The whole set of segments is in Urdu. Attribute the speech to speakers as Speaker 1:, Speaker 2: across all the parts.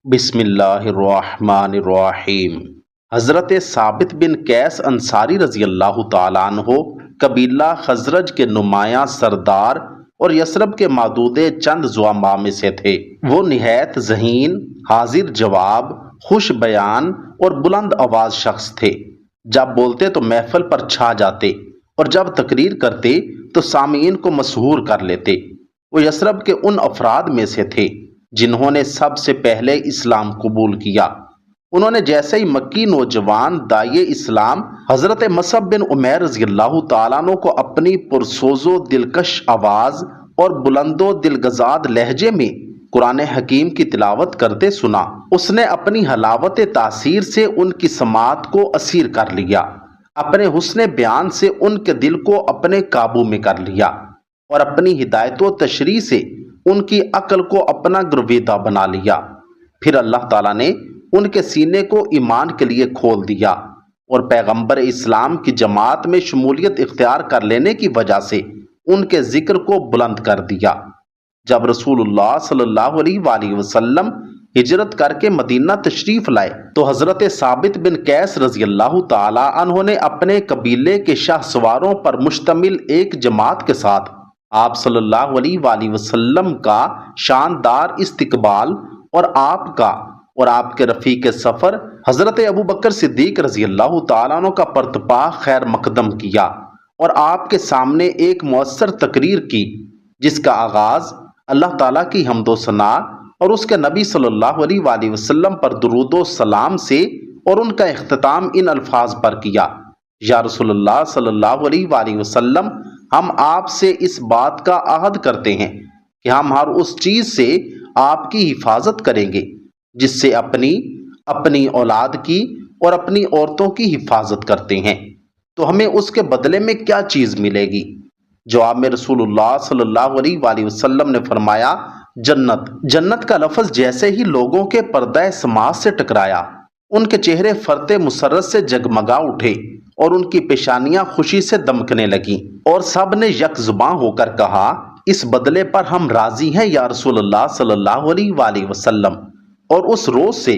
Speaker 1: بسم اللہ الرحمن الرحیم۔ حضرت ثابت بن قیس انصاری رضی اللہ تعالیٰ عنہ قبیلہ خزرج کے نمایاں سردار اور یثرب کے معدود چند زعماء میں سے تھے۔ وہ نہایت ذہین، حاضر جواب، خوش بیان اور بلند آواز شخص تھے۔ جب بولتے تو محفل پر چھا جاتے اور جب تقریر کرتے تو سامعین کو مسحور کر لیتے۔ وہ یثرب کے ان افراد میں سے تھے جنہوں نے سب سے پہلے اسلام قبول کیا۔ انہوں نے جیسے ہی مکی نوجوان داعیِ اسلام حضرت مصعب بن عمیر رضی اللہ تعالیٰ عنہ کو اپنی پرسوز و دلکش آواز اور بلند و دلگزاد لہجے میں قرآن حکیم کی تلاوت کرتے سنا، اس نے اپنی حلاوت تاثیر سے ان کی سماعت کو اسیر کر لیا، اپنے حسن بیان سے ان کے دل کو اپنے قابو میں کر لیا اور اپنی ہدایت و تشریح سے ان کی عقل کو اپنا گرویدہ بنا لیا۔ پھر اللہ تعالیٰ نے ان کے سینے کو ایمان کے لیے کھول دیا اور پیغمبر اسلام کی جماعت میں شمولیت اختیار کر لینے کی وجہ سے ان کے ذکر کو بلند کر دیا۔ جب رسول اللہ صلی اللہ علیہ وآلہ وسلم ہجرت کر کے مدینہ تشریف لائے تو حضرت ثابت بن قیس رضی اللہ تعالیٰ عنہ نے اپنے قبیلے کے شاہ سواروں پر مشتمل ایک جماعت کے ساتھ آپ صلی اللہ علیہ وآلہ وسلم کا شاندار استقبال اور آپ کے رفیق سفر حضرت ابوبکر صدیق رضی اللہ تعالیٰ عنہ کا پرتپا خیر مقدم کیا اور آپ کے سامنے ایک مؤثر تقریر کی، جس کا آغاز اللہ تعالیٰ کی حمد و ثنا اور اس کے نبی صلی اللہ علیہ وآلہ وسلم پر درود و سلام سے اور ان کا اختتام ان الفاظ پر کیا: یا رسول اللہ صلی اللہ علیہ وآلہ وسلم، ہم آپ سے اس بات کا عہد کرتے ہیں کہ ہم ہر اس چیز سے آپ کی حفاظت کریں گے جس سے اپنی اولاد کی اور اپنی عورتوں کی حفاظت کرتے ہیں، تو ہمیں اس کے بدلے میں کیا چیز ملے گی؟ جواب میں رسول اللہ صلی اللہ علیہ وآلہ وسلم نے فرمایا: جنت۔ جنت کا لفظ جیسے ہی لوگوں کے پردہ سماعت سے ٹکرایا، ان کے چہرے فرط مسرت سے جگمگا اٹھے اور ان کی پیشانیاں خوشی سے دمکنے لگیں، اور سب نے یک زباں ہو کر کہا: اس بدلے پر ہم راضی ہیں یا رسول اللہ صلی اللہ علیہ وآلہ وسلم۔ اور اس روز سے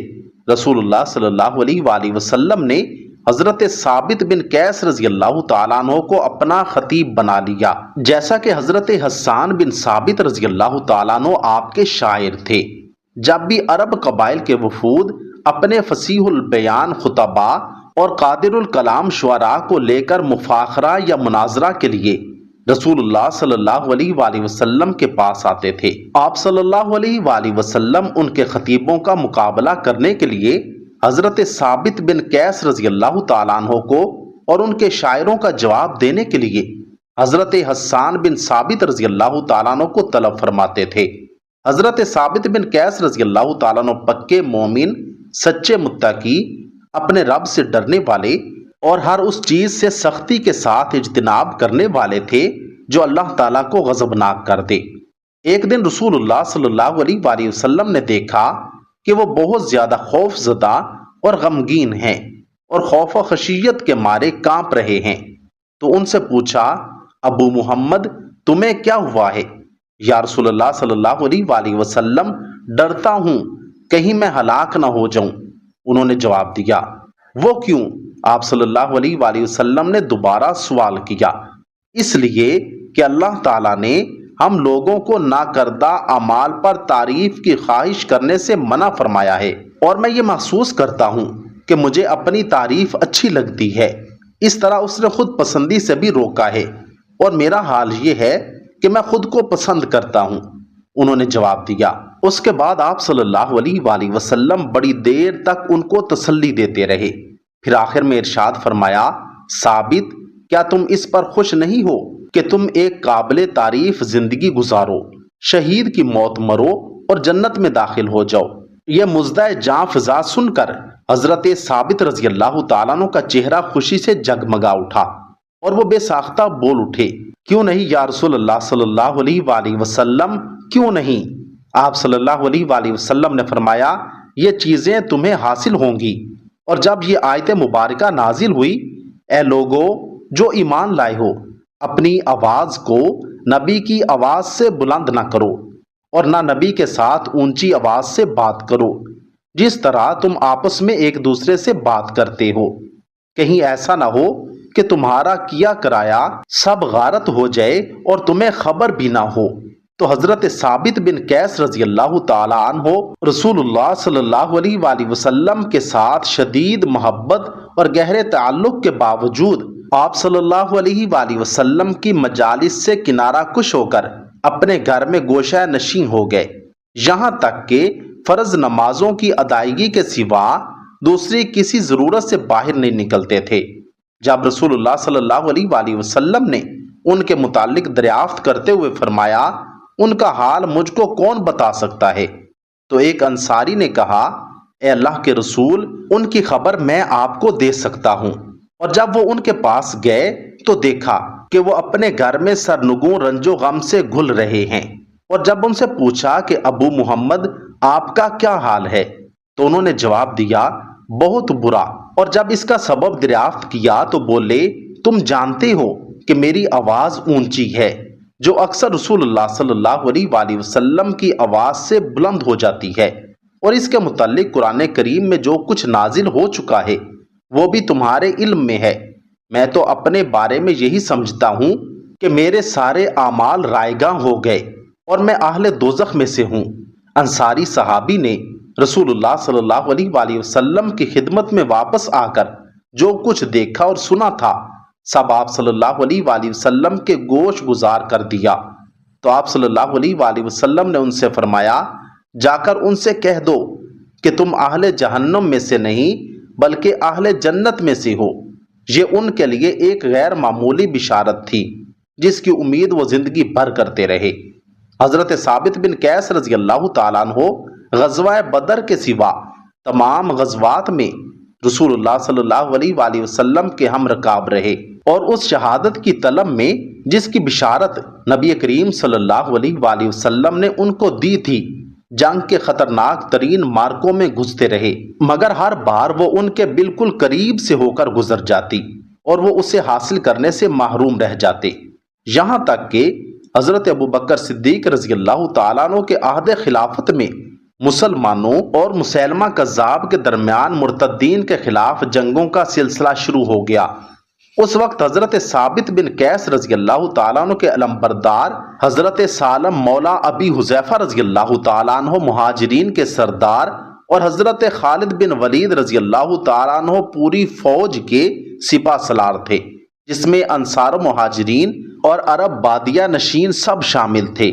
Speaker 1: رسول اللہ صلی اللہ علیہ وآلہ وسلم نے حضرت ثابت بن قیس رضی اللہ تعالیٰ عنہ کو اپنا خطیب بنا لیا، جیسا کہ حضرت حسان بن ثابت رضی اللہ تعالیٰ عنہ آپ کے شاعر تھے۔ جب بھی عرب قبائل کے وفود اپنے فصیح البیان خطباء اور قادر الکلام شعراء کو لے کر مفاخرہ یا مناظرہ کے لیے رسول اللہ صلی اللہ علیہ وآلہ وسلم کے پاس آتے تھے، آپ صلی اللہ علیہ وآلہ وسلم ان کے خطیبوں کا مقابلہ کرنے کے لیے حضرت ثابت بن قیس رضی اللہ تعالیٰ عنہ کو اور ان کے شاعروں کا جواب دینے کے لیے حضرت حسان بن ثابت رضی اللہ تعالیٰ عنہ کو طلب فرماتے تھے۔ حضرت ثابت بن قیس رضی اللہ تعالیٰ عنہ پکے مومن، سچے متقی، اپنے رب سے ڈرنے والے اور ہر اس چیز سے سختی کے ساتھ اجتناب کرنے والے تھے جو اللہ تعالیٰ کو غضبناک کر دے۔ ایک دن رسول اللہ صلی اللہ علیہ وآلہ وسلم نے دیکھا کہ وہ بہت زیادہ خوف زدہ اور غمگین ہیں اور خوف و خشیت کے مارے کانپ رہے ہیں، تو ان سے پوچھا: ابو محمد، تمہیں کیا ہوا ہے؟ یا رسول اللہ صلی اللہ علیہ وآلہ وسلم، ڈرتا ہوں کہیں میں ہلاک نہ ہو جاؤں۔ انہوں نے جواب دیا: وہ کیوں؟ آپ صلی اللہ علیہ وآلہ وسلم نے دوبارہ سوال کیا: اس لیے کہ اللہ تعالیٰ نے ہم لوگوں کو ناکردہ اعمال پر تعریف کی خواہش کرنے سے منع فرمایا ہے، اور میں یہ محسوس کرتا ہوں کہ مجھے اپنی تعریف اچھی لگتی ہے، اس طرح اس نے خود پسندی سے بھی روکا ہے، اور میرا حال یہ ہے کہ میں خود کو پسند کرتا ہوں۔ انہوں نے جواب دیا۔ اس کے بعد آپ صلی اللہ علیہ وآلہ وسلم بڑی دیر تک ان کو تسلی دیتے رہے، پھر آخر میں ارشاد فرمایا: ثابت، کیا تم اس پر خوش نہیں ہو کہ تم ایک قابل تعریف زندگی گزارو، شہید کی موت مرو اور جنت میں داخل ہو جاؤ؟ یہ مژدہ جاں فضا سن کر حضرت ثابت رضی اللہ تعالیٰ عنہ کا چہرہ خوشی سے جگمگا اٹھا اور وہ بے ساختہ بول اٹھے: کیوں نہیں یا رسول اللہ صلی اللہ علیہ وآلہ وسلم، کیوں نہیں؟ آپ صلی اللہ علیہ وآلہ وسلم نے فرمایا: یہ چیزیں تمہیں حاصل ہوں گی۔ اور جب یہ آیت مبارکہ نازل ہوئی: اے لوگو جو ایمان لائے ہو، اپنی آواز کو نبی کی آواز سے بلند نہ کرو اور نہ نبی کے ساتھ اونچی آواز سے بات کرو، جس طرح تم آپس میں ایک دوسرے سے بات کرتے ہو، کہیں ایسا نہ ہو کہ تمہارا کیا کرایا سب غارت ہو جائے اور تمہیں خبر بھی نہ ہو۔ تو حضرت ثابت بن قیس رضی اللہ تعالی عنہ رسول اللہ صلی اللہ علیہ وآلہ وسلم کے ساتھ شدید محبت اور گہرے تعلق کے باوجود آپ صلی اللہ علیہ وآلہ وسلم کی مجالس سے کنارہ کش ہو کر اپنے گھر میں گوشہ نشین ہو گئے، یہاں تک کہ فرض نمازوں کی ادائیگی کے سوا دوسری کسی ضرورت سے باہر نہیں نکلتے تھے۔ جب رسول اللہ صلی اللہ علیہ وآلہ وسلم نے ان کے متعلق دریافت کرتے ہوئے فرمایا، ان کا حال مجھ کو کون بتا سکتا ہے؟ تو ایک انصاری نے کہا، اے اللہ کے رسول، ان کی خبر میں آپ کو دے سکتا ہوں۔ اور جب وہ ان کے پاس گئے تو دیکھا کہ وہ اپنے گھر میں سرنگوں رنج و غم سے گھل رہے ہیں، اور جب ان سے پوچھا کہ ابو محمد آپ کا کیا حال ہے، تو انہوں نے جواب دیا، بہت برا۔ اور جب اس کا سبب دریافت کیا تو بولے، تم جانتے ہو کہ میری آواز اونچی ہے، جو اکثر رسول اللہ صلی اللہ علیہ وآلہ وسلم کی آواز سے بلند ہو جاتی ہے، اور اس کے متعلق قرآن کریم میں جو کچھ نازل ہو چکا ہے وہ بھی تمہارے علم میں ہے۔ میں تو اپنے بارے میں یہی سمجھتا ہوں کہ میرے سارے اعمال رائگاں ہو گئے اور میں اہل دوزخ میں سے ہوں۔ انصاری صحابی نے رسول اللہ صلی اللہ علیہ وآلہ وسلم کی خدمت میں واپس آ کر جو کچھ دیکھا اور سنا تھا سب آپ صلی اللہ علیہ وآلہ وسلم کے گوش گزار کر دیا۔ تو آپ صلی اللہ علیہ وآلہ وسلم نے ان سے فرمایا، جا کر ان سے کہہ دو کہ تم اہل جہنم میں سے نہیں بلکہ اہل جنت میں سے ہو۔ یہ ان کے لیے ایک غیر معمولی بشارت تھی جس کی امید وہ زندگی بھر کرتے رہے۔ حضرت ثابت بن قیس رضی اللہ تعالیٰ عنہ غزوہ بدر کے سوا تمام غزوات میں رسول اللہ صلی اللہ علیہ وآلہ وسلم کے ہم رکاب رہے، اور اس شہادت کی طلب میں جس کی بشارت نبی کریم صلی اللہ علیہ وآلہ وسلم نے ان کو دی تھی، جنگ کے خطرناک ترین مارکوں میں گھستے رہے، مگر ہر بار وہ ان کے بالکل قریب سے ہو کر گزر جاتی اور وہ اسے حاصل کرنے سے محروم رہ جاتے، یہاں تک کہ حضرت ابوبکر صدیق رضی اللہ تعالیٰ عنہ کے عہد خلافت میں مسلمانوں اور مسیلمہ کذاب کے درمیان مرتدین کے خلاف جنگوں کا سلسلہ شروع ہو گیا۔ اس وقت حضرت ثابت بن قیس رضی اللہ تعالیٰ عنہ کے علمبردار حضرت سالم مولا ابی حذیفہ رضی اللہ تعالیٰ عنہ مہاجرین کے سردار اور حضرت خالد بن ولید رضی اللہ تعالیٰ عنہ پوری فوج کے سپہ سالار تھے، جس میں انصار و مہاجرین اور عرب بادیہ نشین سب شامل تھے۔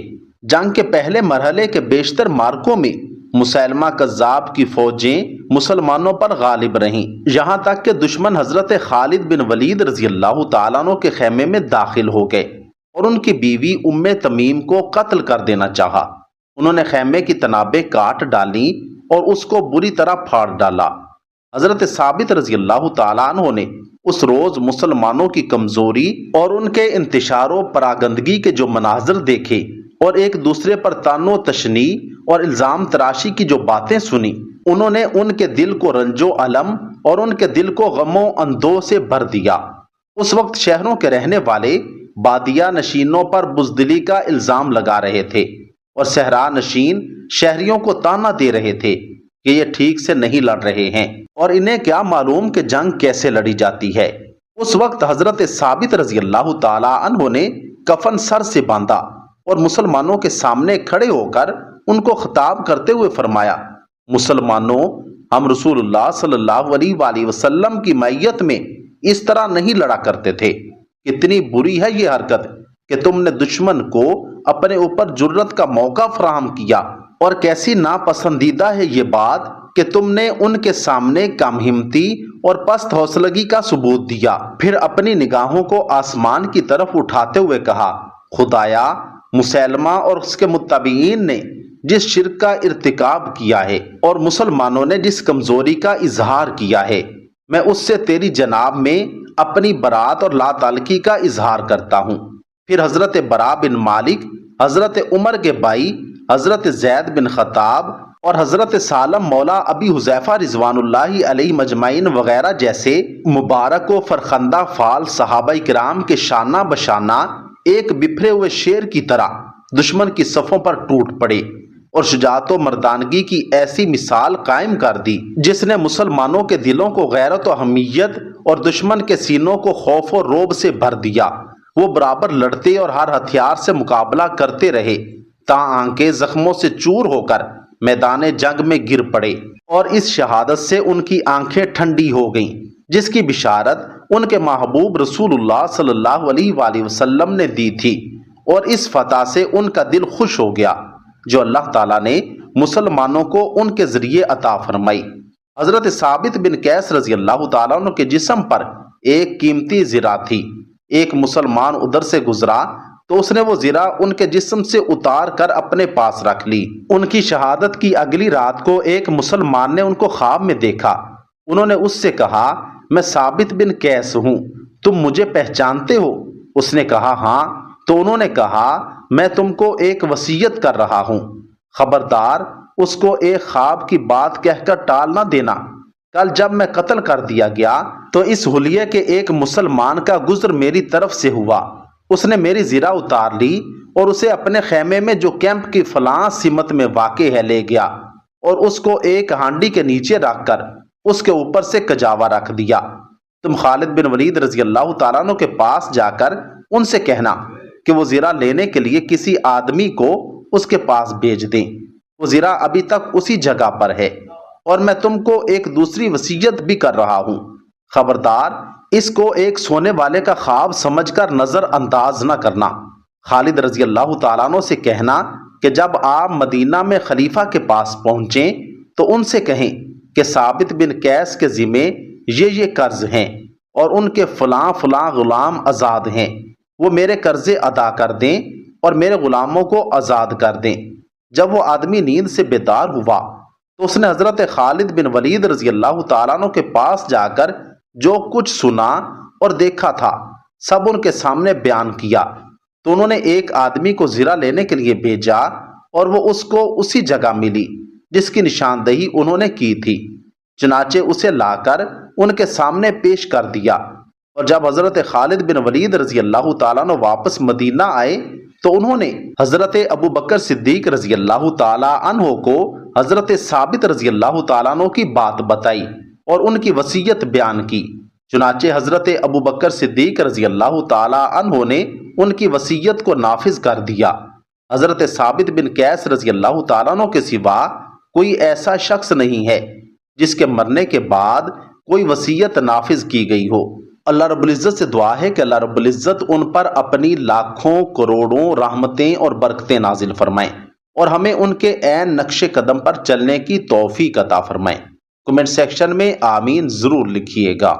Speaker 1: جنگ کے پہلے مرحلے کے بیشتر مارکوں میں مسیلمہ کذاب کی فوجیں مسلمانوں پر غالب رہیں، یہاں تک کہ دشمن حضرت خالد بن ولید رضی اللہ تعالیٰ عنہ کے خیمے میں داخل ہو گئے اور ان کی بیوی ام تمیم کو قتل کر دینا چاہا۔ انہوں نے خیمے کی تنابیں کاٹ ڈالیں اور اس کو بری طرح پھاڑ ڈالا۔ حضرت ثابت رضی اللہ تعالیٰ عنہ نے اس روز مسلمانوں کی کمزوری اور ان کے انتشار و پراگندگی کے جو مناظر دیکھے اور ایک دوسرے پر طعن و تشنیع اور الزام تراشی کی جو باتیں سنی، انہوں نے ان کے دل کو رنج و الم اور ان کے دل کو غم و اندوہ سے بھر دیا۔ اس وقت شہروں کے رہنے والے بادیہ نشینوں پر بزدلی کا الزام لگا رہے تھے اور صحرا نشین شہریوں کو طعنہ دے رہے تھے کہ یہ ٹھیک سے نہیں لڑ رہے ہیں اور انہیں کیا معلوم کہ جنگ کیسے لڑی جاتی ہے۔ اس وقت حضرت ثابت رضی اللہ تعالی عنہ نے کفن سر سے باندھا اور مسلمانوں کے سامنے کھڑے ہو کر ان کو خطاب کرتے ہوئے فرمایا، مسلمانوں، ہم رسول اللہ صلی اللہ علیہ وآلہ وسلم کی معیت میں اس طرح نہیں لڑا کرتے تھے۔ کتنی بری ہے یہ حرکت کہ تم نے دشمن کو اپنے اوپر جرت کا موقع فراہم کیا، اور کیسی ناپسندیدہ ہے یہ بات کہ تم نے ان کے سامنے کم ہمتی اور پست حوصلگی کا ثبوت دیا۔ پھر اپنی نگاہوں کو آسمان کی طرف اٹھاتے ہوئے کہا، خدایا، مسیلمہ اور اس کے متبعین نے جس شرک کا ارتکاب کیا ہے اور مسلمانوں نے جس کمزوری کا اظہار کیا ہے، میں اس سے تیری جناب میں اپنی برات اور لا تعلقی کا اظہار کرتا ہوں۔ پھر حضرت برا بن مالک، حضرت عمر کے بھائی حضرت زید بن خطاب اور حضرت سالم مولا ابی حذیفہ رضوان اللہ علیہ مجمعین وغیرہ جیسے مبارک و فرخندہ فال صحابہ کرام کے شانہ بشانہ ایک بکھرے ہوئے شیر کی طرح دشمن کی صفوں پر ٹوٹ پڑے۔ اور شجاعت و مردانگی کی ایسی مثال قائم کر دی جس نے مسلمانوں کے دلوں کو غیرت و حمیت اور دشمن کے سینوں کو خوف و رعب سے بھر دیا۔ وہ برابر لڑتے اور ہر ہتھیار سے مقابلہ کرتے رہے تاں کہ زخموں سے چور ہو کر میدان جنگ میں گر پڑے، اور اس شہادت سے ان کی آنکھیں ٹھنڈی ہو گئیں جس کی بشارت ان کے محبوب رسول اللہ صلی اللہ علیہ وآلہ وسلم نے دی تھی، اور اس فتح سے ان کا دل خوش ہو گیا جو اللہ تعالیٰ نے مسلمانوں کو ان کے ذریعے عطا فرمائی۔ حضرت ثابت بن قیس رضی اللہ تعالیٰ عنہ کے جسم پر ایک قیمتی زرہ تھی۔ ایک مسلمان ادھر سے گزرا تو اس نے وہ زرہ ان کے جسم سے اتار کر اپنے پاس رکھ لی۔ ان کی شہادت کی اگلی رات کو ایک مسلمان نے ان کو خواب میں دیکھا۔ انہوں نے اس سے کہا، میں ثابت بن قیس ہوں، تم مجھے پہچانتے ہو؟ اس نے کہا ہاں۔ تو انہوں نے کہا، میں تم کو ایک وصیت کر رہا ہوں، خبردار اس کو ایک خواب کی بات کہہ کر ٹال نہ دینا۔ کل جب میں قتل کر دیا گیا تو اس حلیے کے ایک مسلمان کا گزر میری طرف سے ہوا، اس نے میری زرہ اتار لی اور اسے اپنے خیمے میں جو کیمپ کی فلاں سمت میں واقع ہے لے گیا، اور اس کو ایک ہانڈی کے نیچے رکھ کر اس کے اوپر سے کجاوا رکھ دیا۔ تم خالد بن ولید رضی اللہ تعالیٰ عنہ کے پاس جا کر ان سے کہنا کہ وہ زرہ لینے کے لیے کسی آدمی کو اس کے پاس بھیج دیں، وہ زرہ ابھی تک اسی جگہ پر ہے، اور میں تم کو ایک دوسری وصیت بھی کر رہا ہوں، خبردار اس کو ایک سونے والے کا خواب سمجھ کر نظر انداز نہ کرنا۔ خالد رضی اللہ تعالیٰ عنہ سے کہنا کہ جب آپ مدینہ میں خلیفہ کے پاس پہنچیں تو ان سے کہیں کہ ثابت بن قیس کے ذمے یہ قرض ہیں اور ان کے فلاں فلاں غلام آزاد ہیں، وہ میرے قرضے ادا کر دیں اور میرے غلاموں کو آزاد کر دیں۔ جب وہ آدمی نیند سے بیدار ہوا تو اس نے حضرت خالد بن ولید رضی اللہ تعالیٰ عنہ کے پاس جا کر جو کچھ سنا اور دیکھا تھا سب ان کے سامنے بیان کیا۔ تو انہوں نے ایک آدمی کو زرہ لینے کے لیے بھیجا اور وہ اس کو اسی جگہ ملی جس کی نشاندہی انہوں نے کی تھی، چنانچہ اسے لا کر ان کے سامنے پیش کر دیا۔ اور جب حضرت خالد بن ولید رضی اللہ تعالیٰ عنہ واپس مدینہ آئے تو انہوں نے حضرت ابو بکر صدیق رضی اللہ تعالیٰ عنہ کو حضرت ثابت رضی اللہ تعالیٰ عنہ کی بات بتائی اور ان کی وصیت بیان کی۔ چنانچہ حضرت ابو بکر صدیق رضی اللہ تعالیٰ عنہ نے ان کی وصیت کو نافذ کر دیا۔ حضرت ثابت بن قیس رضی اللہ تعالیٰ عنہ کے سوا کوئی ایسا شخص نہیں ہے جس کے مرنے کے بعد کوئی وصیت نافذ کی گئی ہو۔ اللہ رب العزت سے دعا ہے کہ اللہ رب العزت ان پر اپنی لاکھوں کروڑوں رحمتیں اور برکتیں نازل فرمائیں اور ہمیں ان کے عین نقش قدم پر چلنے کی توفیق عطا فرمائیں۔ کمنٹ سیکشن میں آمین ضرور لکھیے گا۔